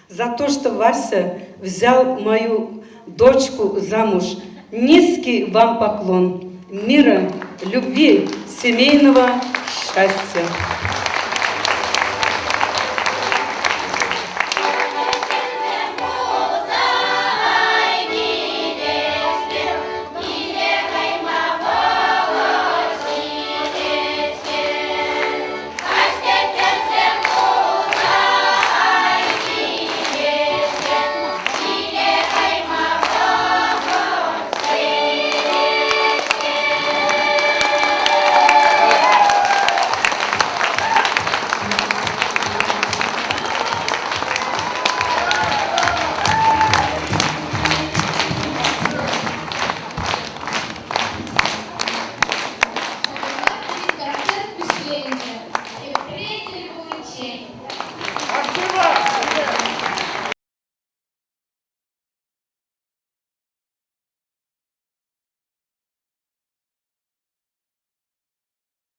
за то, что Вася взял мою дочку замуж. Низкий вам поклон, мира, любви, семейного счастья.